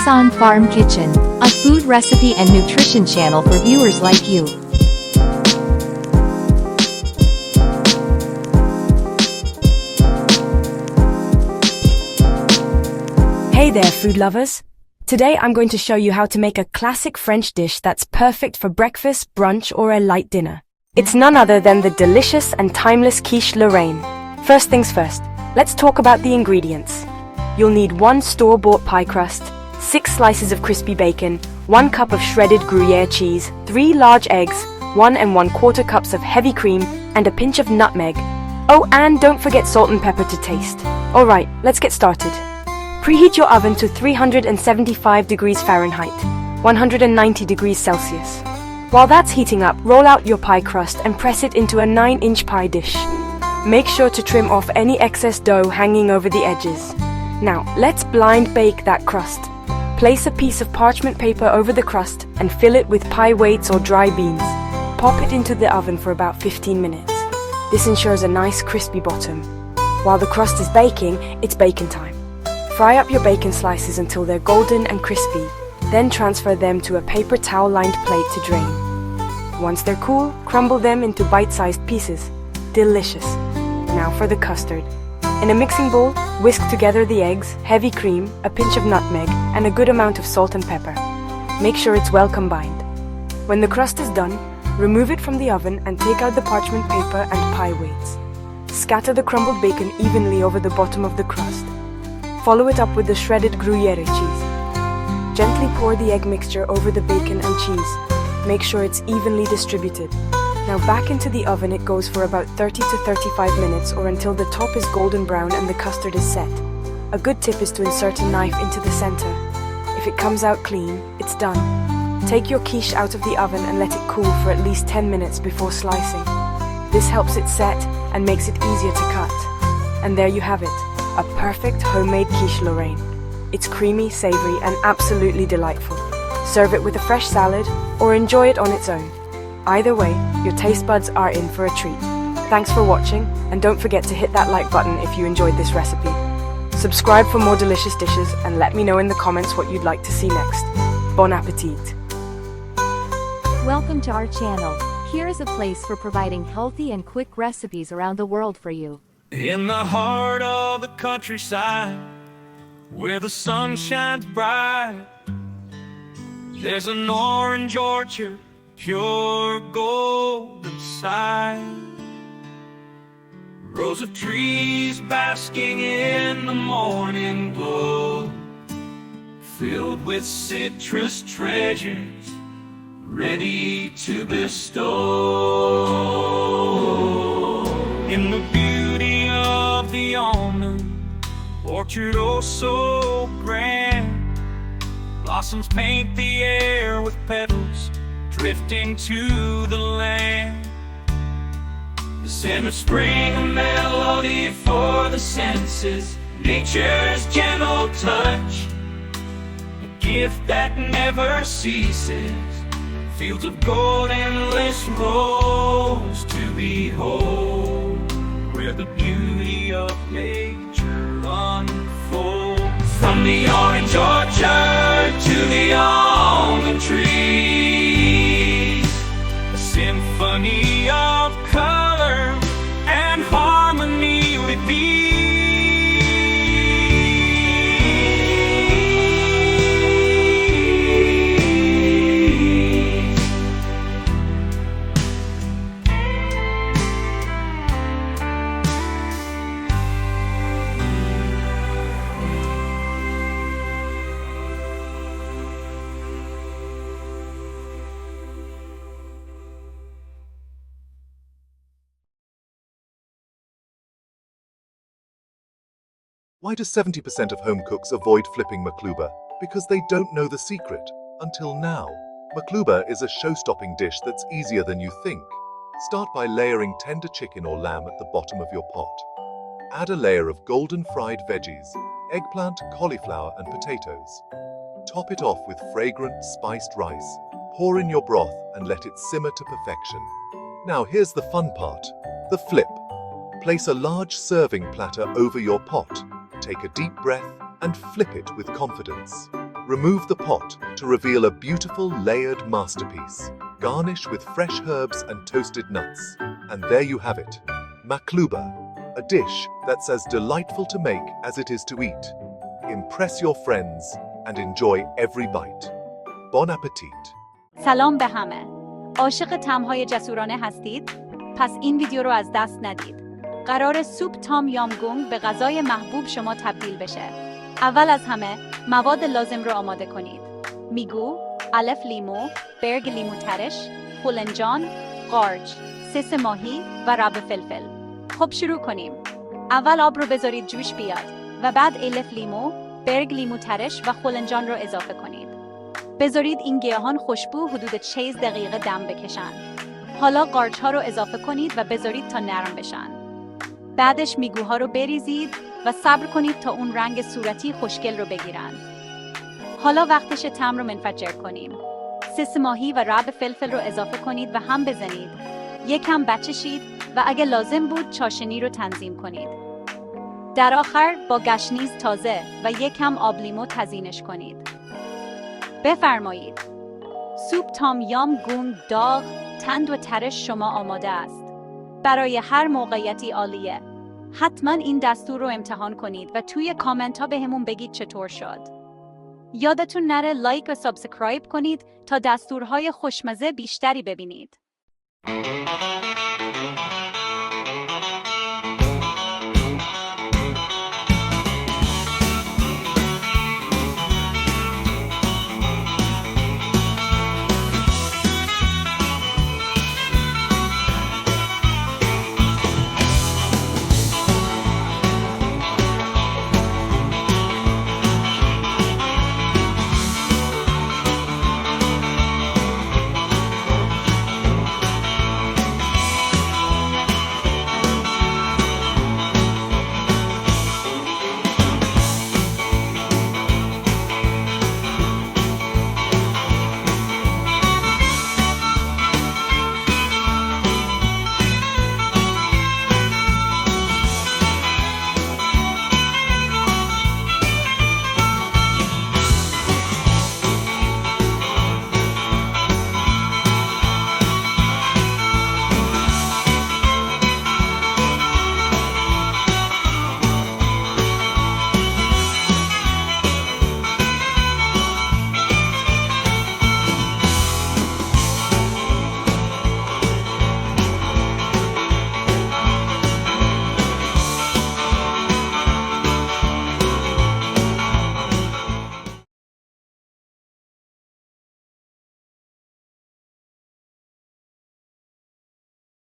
Afsan Farm Kitchen, a food recipe and nutrition channel for viewers like you. Hey there, food lovers! Today I'm going to show you how to make a classic French dish that's perfect for breakfast, brunch, or a light dinner. It's none other than the delicious and timeless quiche Lorraine. First things first, let's talk about the ingredients. You'll need 1 store-bought pie crust, 6 slices of crispy bacon, 1 cup of shredded Gruyere cheese, 3 large eggs, 1 1/4 cups of heavy cream, and a pinch of nutmeg. Oh, and don't forget salt and pepper to taste. Alright, let's get started. Preheat your oven to 375 degrees Fahrenheit, 190 degrees Celsius. While that's heating up, roll out your pie crust and press it into a 9-inch pie dish. Make sure to trim off any excess dough hanging over the edges. Now, let's blind bake that crust. Place a piece of parchment paper over the crust and fill it with pie weights or dry beans. Pop it into the oven for about 15 minutes. This ensures a nice crispy bottom. While the crust is baking, it's bacon time. Fry up your bacon slices until they're golden and crispy, then transfer them to a paper towel-lined plate to drain. Once they're cool, crumble them into bite-sized pieces. Delicious. Now for the custard. In a mixing bowl, whisk together the eggs, heavy cream, a pinch of nutmeg, and a good amount of salt and pepper. Make sure it's well combined. When the crust is done, remove it from the oven and take out the parchment paper and pie weights. Scatter the crumbled bacon evenly over the bottom of the crust. Follow it up with the shredded Gruyere cheese. Gently pour the egg mixture over the bacon and cheese. Make sure it's evenly distributed. Now back into the oven it goes for about 30 to 35 minutes or until the top is golden brown and the custard is set. A good tip is to insert a knife into the center. If it comes out clean, it's done. Take your quiche out of the oven and let it cool for at least 10 minutes before slicing. This helps it set and makes it easier to cut. And there you have it, a perfect homemade quiche Lorraine. It's creamy, savory, and absolutely delightful. Serve it with a fresh salad or enjoy it on its own. Either way, your taste buds are in for a treat. Thanks for watching, and don't forget to hit that like button if you enjoyed this recipe. Subscribe for more delicious dishes and let me know in the comments what you'd like to see next. Bon appetit! Welcome to our channel. Here is a place for providing healthy and quick recipes around the world for you. In the heart of the countryside, where the sun shines bright, there's an orange orchard, pure gold inside. Rows of trees basking in the morning glow, filled with citrus treasures, ready to bestow. In the beauty of the almond orchard, oh so grand, blossoms paint the air with petals drifting to the land. The scent of spring, a melody for the senses, nature's gentle touch, a gift that never ceases. Fields of gold, endless rows to behold, where the beauty of nature unfolds. From the orange orchard to the almond trees, a symphony of color and harmony repeats. Why do 70% of home cooks avoid flipping maklouba? Because they don't know the secret. Until now. Maklouba is a show-stopping dish that's easier than you think. Start by layering tender chicken or lamb at the bottom of your pot. Add a layer of golden fried veggies, eggplant, cauliflower, and potatoes. Top it off with fragrant, spiced rice. Pour in your broth and let it simmer to perfection. Now here's the fun part, the flip. Place a large serving platter over your pot. Take a deep breath and flip it with confidence. Remove the pot to reveal a beautiful layered masterpiece. Garnish with fresh herbs and toasted nuts. And there you have it, makluba, a dish that's as delightful to make as it is to eat. Impress your friends and enjoy every bite. Bon appetit! سلام به همه. عاشق طعم‌های جسورانه هستید؟ پس این ویدیو رو از دست ندید. قرار سوپ تام یام گونگ به غذای محبوب شما تبدیل بشه. اول از همه مواد لازم رو آماده کنید. میگو، علف لیمو، برگ لیمو ترش، خولنجان، قارچ، سس ماهی و رب فلفل. خب شروع کنیم. اول آب رو بذارید جوش بیاد و بعد علف لیمو، برگ لیمو ترش و خولنجان رو اضافه کنید. بذارید این گیاهان خوشبو حدود 60 دقیقه دم بکشن. حالا قارچ ها رو اضافه کنید و بذارید تا نرم بشن. بعدش میگوها رو بریزید و صبر کنید تا اون رنگ صورتی خوشگل رو بگیرن. حالا وقتش تم رو منفجر کنیم. سس ماهی و رب فلفل رو اضافه کنید و هم بزنید. یکم بچشید و اگه لازم بود چاشنی رو تنظیم کنید. در آخر با گشنیز تازه و یکم آب لیمو تزیینش کنید. بفرمایید. سوپ تام یام گونگ داغ، تند و ترش شما آماده است. برای هر موقعیتی عالیه. حتما این دستور رو امتحان کنید و توی کامنت ها بهمون بگید چطور شد. یادتون نره لایک و سابسکرایب کنید تا دستورهای خوشمزه بیشتری ببینید.